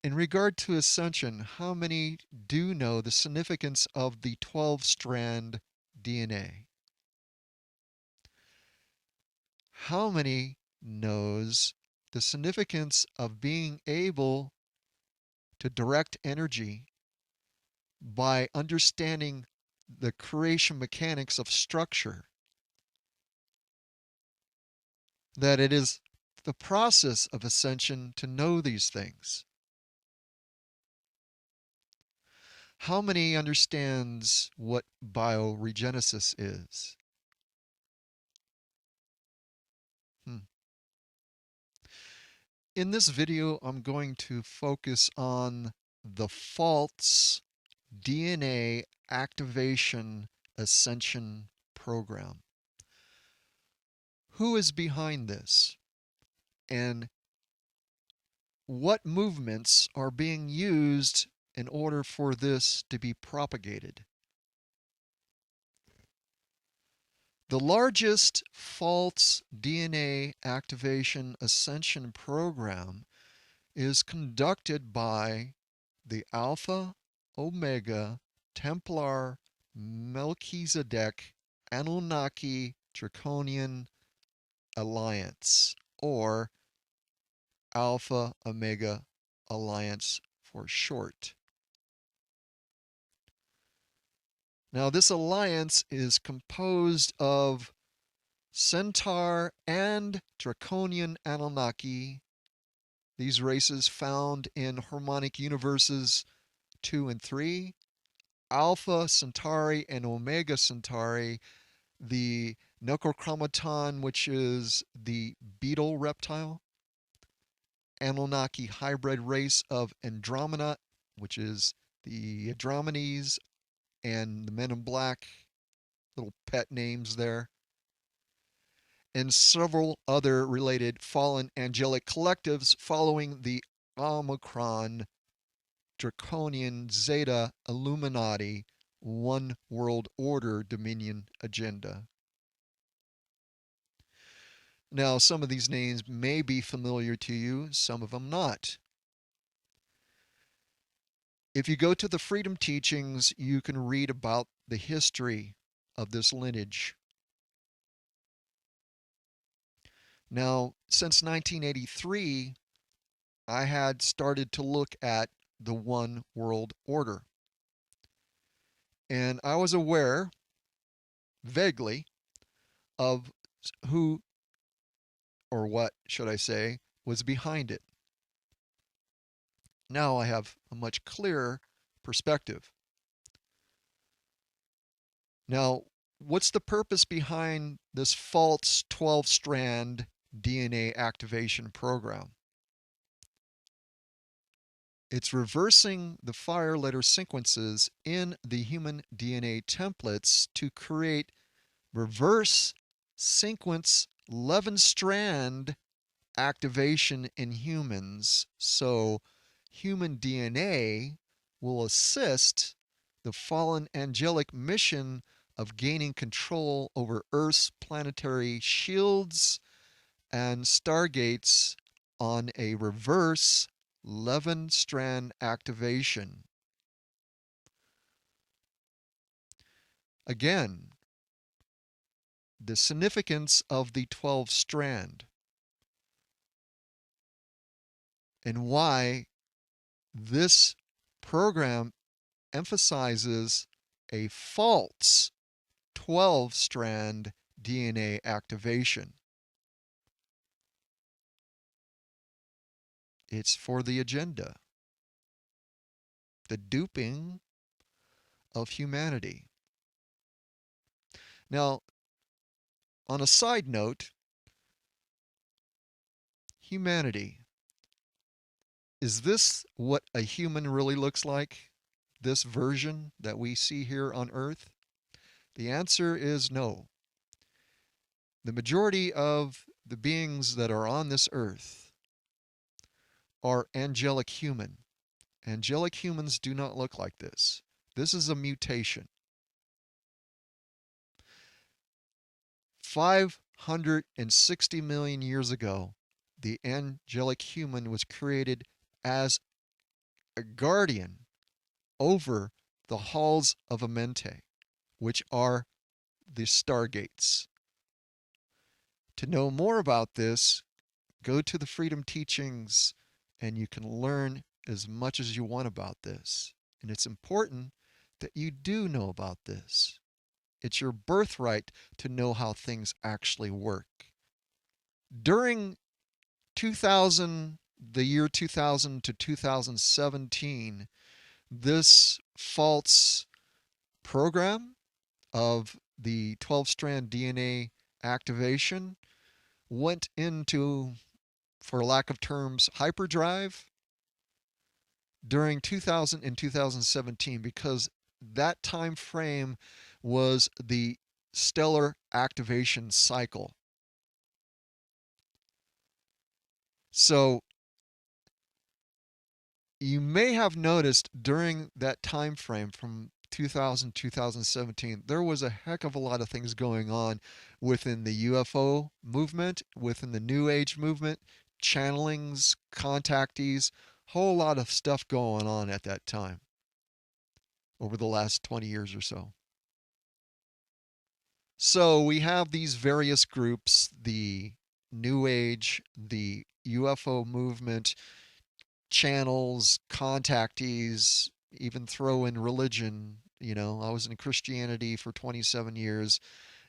In regard to Ascension, how many do know the significance of the 12-strand DNA? How many knows the significance of being able to direct energy by understanding the creation mechanics of structure? That it is the process of ascension to know these things. How many understands what bioregenesis is? Hmm. In this video, I'm going to focus on the false DNA activation ascension program. Who is behind this? And what movements are being used in order for this to be propagated? The largest false DNA activation ascension program is conducted by the Alpha Omega Templar Melchizedek Anunnaki-Drakonian Alliance, or Alpha Omega Alliance for short. Now, this alliance is composed of Centaur and Draconian Anunnaki, these races found in harmonic universes 2 and 3, Alpha Centauri and Omega Centauri, the Necromiton, which is the beetle reptile, Anunnaki hybrid race of Andromeda, which is the Andromedes, and the Men in Black, little pet names there, and several other related fallen angelic collectives following the Omicron Draconian Zeta Illuminati One World Order Dominion agenda. Now, some of these names may be familiar to you, some of them not. If you go to the Freedom Teachings, you can read about the history of this lineage. Now, since 1983, I had started to look at the One World Order. And I was aware, vaguely, of who, or what should I say, was behind it. Now I have a much clearer perspective. Now, what's the purpose behind this false 12-strand DNA activation program? It's reversing the fire letter sequences in the human DNA templates to create reverse sequence 11-strand activation in humans. So human DNA will assist the fallen angelic mission of gaining control over Earth's planetary shields and stargates on a reverse 11-strand activation. Again, the significance of the 12-strand and why this program emphasizes a false 12-strand DNA activation. It's for the agenda, the duping of humanity. Now, on a side note, humanity. Is this what a human really looks like? This version that we see here on Earth? The answer is no. The majority of the beings that are on this Earth are angelic human. Angelic humans do not look like this. This is a mutation. 560 million years ago, the angelic human was created as a guardian over the halls of Amente, which are the stargates. To know more about this, go to the Freedom Teachings and you can learn as much as you want about this. And it's important that you do know about this. It's your birthright to know how things actually work. During 2000, the year 2000 to 2017, this false program of the 12-strand DNA activation went into, for lack of terms, hyperdrive during 2000 and 2017 because that time frame was the stellar activation cycle. So you may have noticed during that time frame from 2000 2017 there was a heck of a lot of things going on within the UFO movement, within the New Age movement, channelings, contactees, whole lot of stuff going on at that time over the last 20 years or so. So we have these various groups, the New Age, the UFO movement, channels, contactees, even throw in religion. You know, I was in Christianity for 27 years,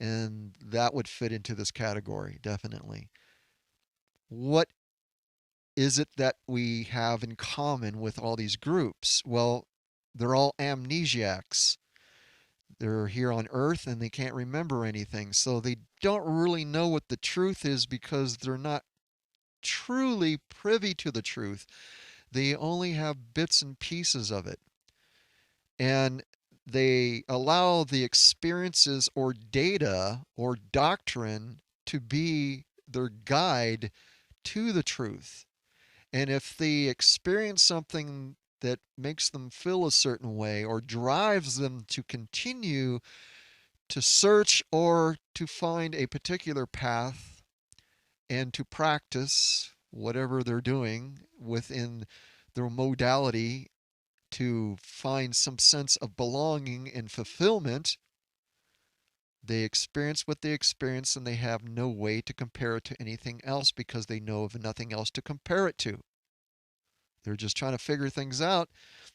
and that would fit into this category, definitely. What is it that we have in common with all these groups? Well, they're all amnesiacs. They're here on Earth and they can't remember anything. So they don't really know what the truth is because they're not truly privy to the truth. They only have bits and pieces of it. And they allow the experiences or data or doctrine to be their guide to the truth. And if they experience something that makes them feel a certain way or drives them to continue to search or to find a particular path and to practice whatever they're doing within their modality to find some sense of belonging and fulfillment, they experience what they experience and they have no way to compare it to anything else because they know of nothing else to compare it to. They're just trying to figure things out,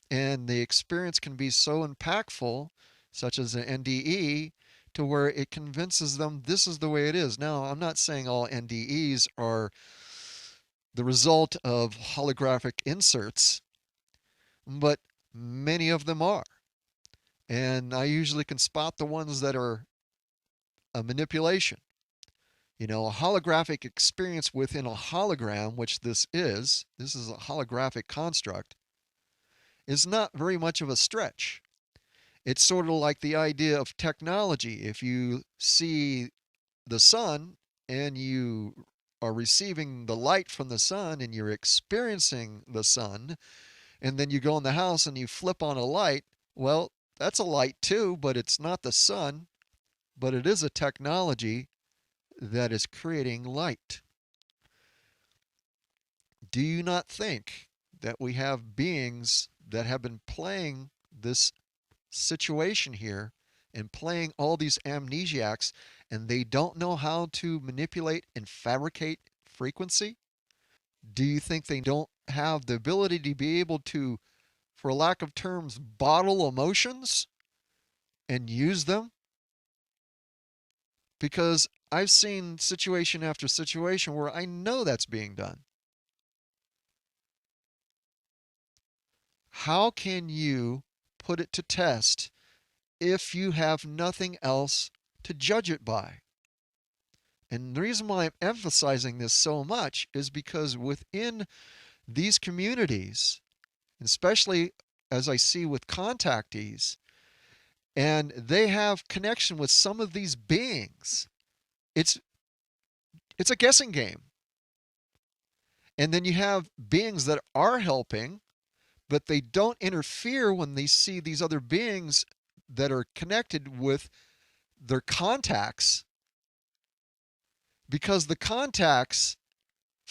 and the experience can be so impactful, such as an NDE, to where it convinces them this is the way it is. Now, I'm not saying all NDEs are the result of holographic inserts, but many of them are. And I usually can spot the ones that are a manipulation. You know, a holographic experience within a hologram, which this is a holographic construct, is not very much of a stretch. It's sort of like the idea of technology. If you see the sun and you are receiving the light from the sun and you're experiencing the sun, and then you go in the house and you flip on a light, well, that's a light too, but it's not the sun, but it is a technology that is creating light. Do you not think that we have beings that have been playing this situation here and playing all these amnesiacs and they don't know how to manipulate and fabricate frequency? Do you think they don't have the ability to be able to, for lack of terms, bottle emotions and use them? Because I've seen situation after situation where I know that's being done. How can you put it to test if you have nothing else to judge it by? And the reason why I'm emphasizing this so much is because within these communities, especially as I see with contactees, and they have connection with some of these beings, it's a guessing game. And then you have beings that are helping, but they don't interfere when they see these other beings that are connected with their contacts, because the contacts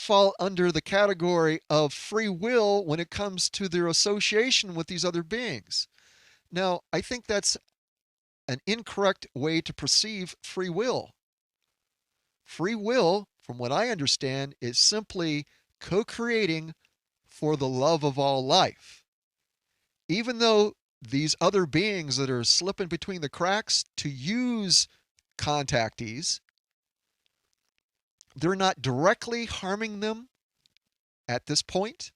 fall under the category of free will when it comes to their association with these other beings. Now, I think that's an incorrect way to perceive free will. Free will, from what I understand, is simply co-creating for the love of all life. Even though these other beings that are slipping between the cracks to use contactees, they're not directly harming them at this point,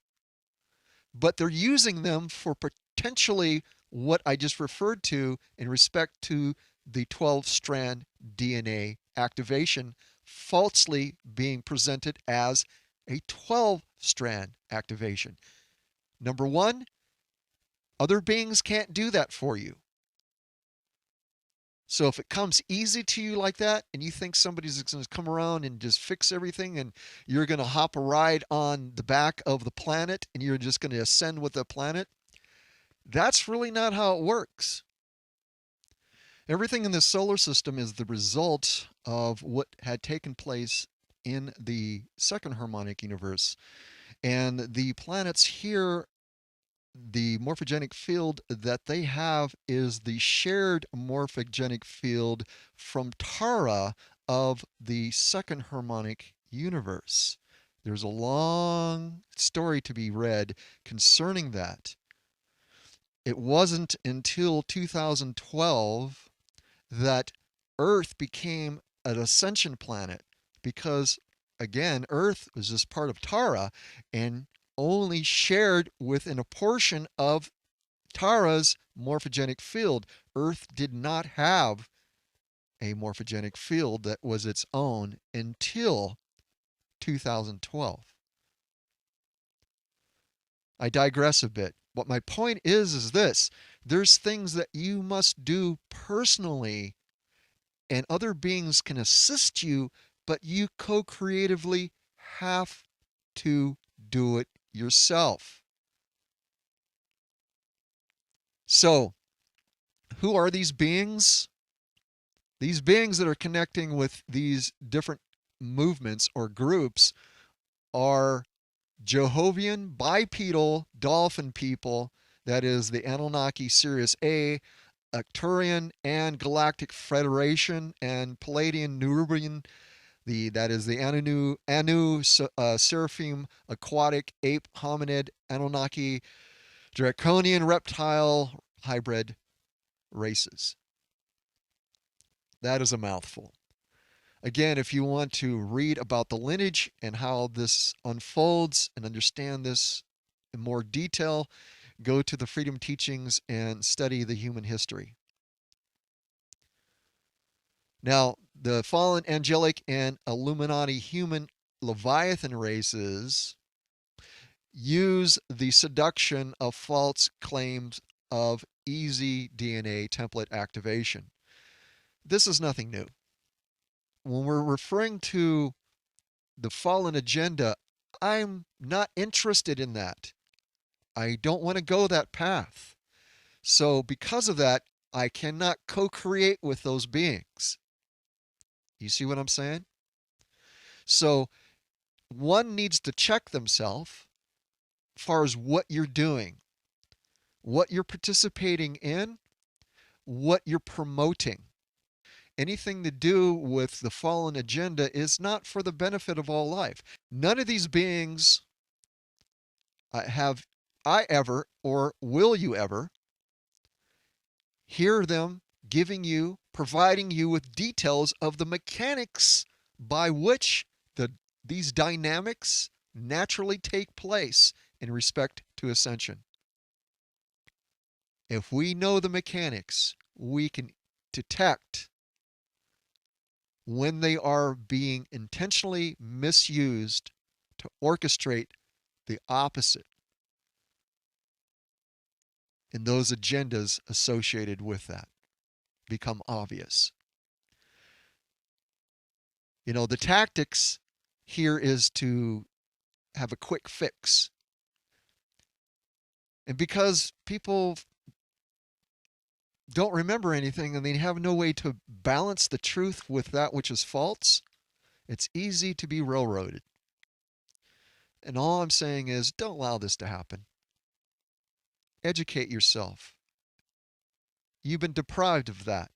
but they're using them for potentially what I just referred to in respect to the 12-strand DNA activation falsely being presented as a 12-strand activation. Number one, other beings can't do that for you. So if it comes easy to you like that and you think somebody's going to come around and just fix everything and you're going to hop a ride on the back of the planet and you're just going to ascend with the planet, that's really not how it works. Everything in this solar system is the result of what had taken place in the second harmonic universe. And the planets here, the morphogenic field that they have is the shared morphogenic field from Tara of the second harmonic universe. There's a long story to be read concerning that. It wasn't until 2012 that Earth became an ascension planet because, again, Earth was just part of Tara and only shared within a portion of Tara's morphogenic field. Earth did not have a morphogenic field that was its own until 2012. I digress a bit. What my point is this. There's things that you must do personally, and other beings can assist you, but you co-creatively have to do it yourself. So, who are these beings? These beings that are connecting with these different movements or groups are Jehovian bipedal dolphin people, that is the Anunnaki Sirius A, Arcturian and Galactic Federation, and Pleiadian-Nibiruian, that is the Seraphim Aquatic Ape Hominid Anunnaki-Drakonian Reptile Hybrid races. That is a mouthful. Again, if you want to read about the lineage and how this unfolds and understand this in more detail, go to the Freedom Teachings and study the human history. Now, the fallen angelic and Illuminati human Leviathan races use the seduction of false claims of easy DNA template activation. This is nothing new. When we're referring to the fallen agenda, I'm not interested in that. I don't want to go that path. So because of that, I cannot co-create with those beings. You see what I'm saying? So one needs to check themselves as far as what you're doing, what you're participating in, what you're promoting. Anything to do with the fallen agenda is not for the benefit of all life. None of these beings have I ever, or will you ever, hear them giving you, providing you with details of the mechanics by which these dynamics naturally take place in respect to ascension. If we know the mechanics, we can detect when they are being intentionally misused to orchestrate the opposite and those agendas associated with that become obvious. You know, the tactics here is to have a quick fix. And because people don't remember anything and they have no way to balance the truth with that which is false, it's easy to be railroaded. And all I'm saying is don't allow this to happen. Educate yourself. You've been deprived of that.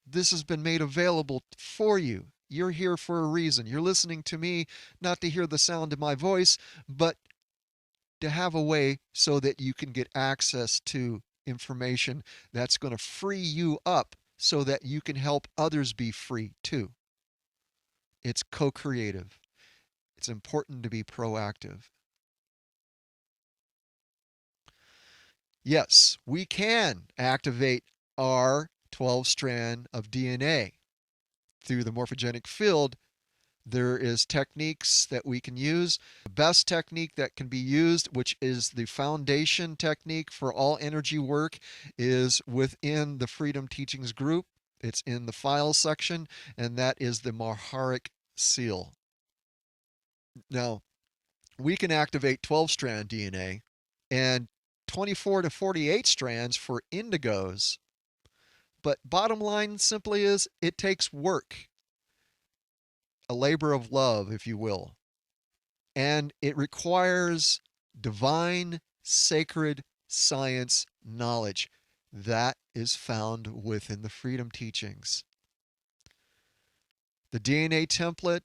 This has been made available for you. You're here for a reason. You're listening to me not to hear the sound of my voice, but to have a way so that you can get access to information that's going to free you up so that you can help others be free too. It's co-creative. It's important to be proactive. Yes, we can activate our 12 strand of DNA through the morphogenic field. There is techniques that we can use. The best technique that can be used, which is the foundation technique for all energy work, is within the Freedom Teachings group. It's in the files section, and that is the Maharic seal. Now, we can activate 12-strand DNA and 24 to 48 strands for indigos. But bottom line simply is it takes work, a labor of love, if you will. And it requires divine, sacred science knowledge. That is found within the Freedom Teachings. The DNA template,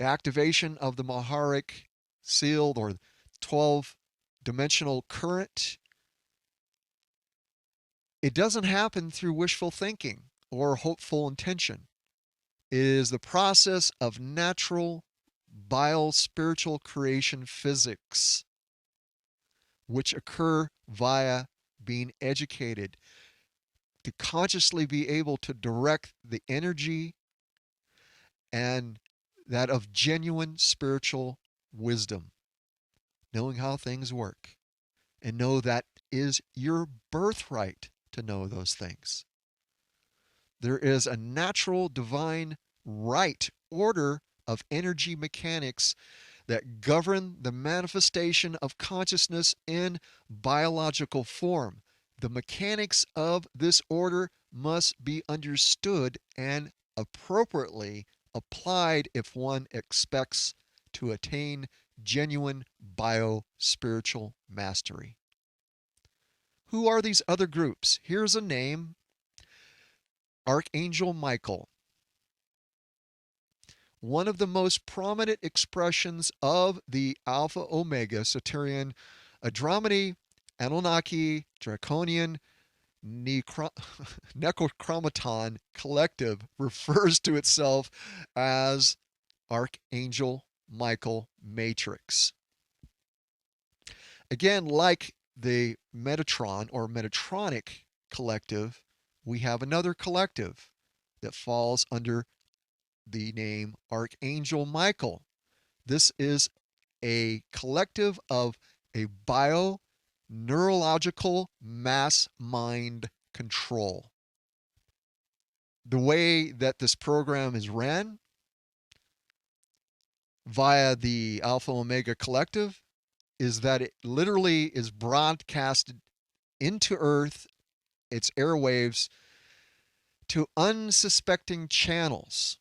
activation of the Maharic seal or 12-dimensional current, it doesn't happen through wishful thinking or hopeful intention. It is the process of natural bio-spiritual creation physics, which occur via being educated to consciously be able to direct the energy and that of genuine spiritual wisdom, knowing how things work, and know that is your birthright to know those things. There is a natural divine right order of energy mechanics that govern the manifestation of consciousness in biological form. The mechanics of this order must be understood and appropriately applied if one expects to attain genuine bio-spiritual mastery. Who are these other groups? Here's a name: Archangel Michael. One of the most prominent expressions of the Alpha Omega Centaurian-Andromi Anunnaki-Drakonian-Necromiton collective refers to itself as Archangel Michael Matrix. Again, like the Metatron or Metatronic collective, we have another collective that falls under the name Archangel Michael. This is a collective of a bio-neurological mass mind control. The way that this program is ran via the Alpha Omega collective is that it literally is broadcasted into Earth, its airwaves, to unsuspecting channels.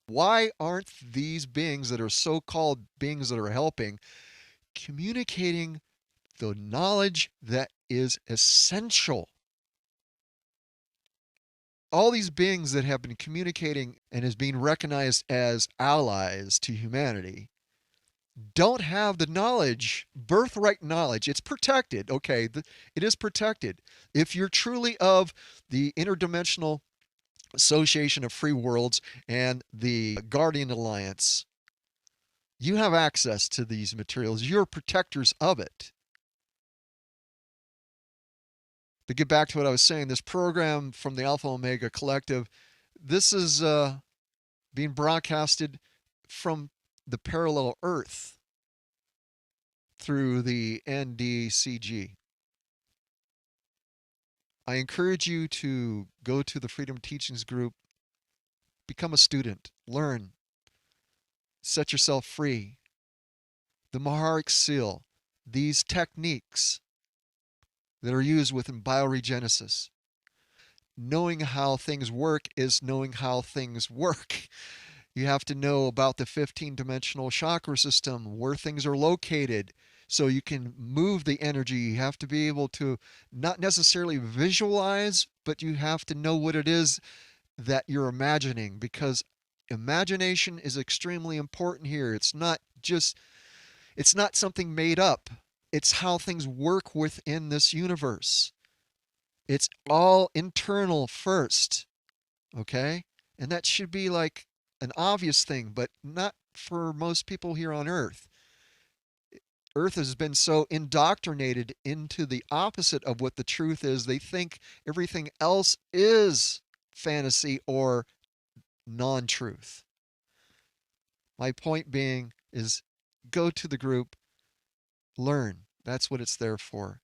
Why aren't these beings that are so-called beings that are helping communicating the knowledge that is essential? All these beings that have been communicating and is being recognized as allies to humanity don't have the knowledge, birthright knowledge. It's protected, okay, it is protected. If you're truly of the interdimensional Association of Free Worlds and the Guardian Alliance, you have access to these materials. You're protectors of it. To get back to what I was saying, this program from the Alpha Omega Collective, this is being broadcasted from the parallel Earth through the NDCG. I encourage you to go to the Freedom Teachings group, become a student, learn, set yourself free. The Maharic seal, these techniques that are used within bioregenesis. Knowing how things work is knowing how things work. You have to know about the 15-dimensional chakra system, where things are located, so you can move the energy. You have to be able to not necessarily visualize, but you have to know what it is that you're imagining, because imagination is extremely important here. It's not something made up. It's how things work within this universe. It's all internal first, okay? And that should be like an obvious thing, but not for most people here on Earth. Earth has been so indoctrinated into the opposite of what the truth is. They think everything else is fantasy or non truth. My point being is go to the group, learn. That's what it's there for.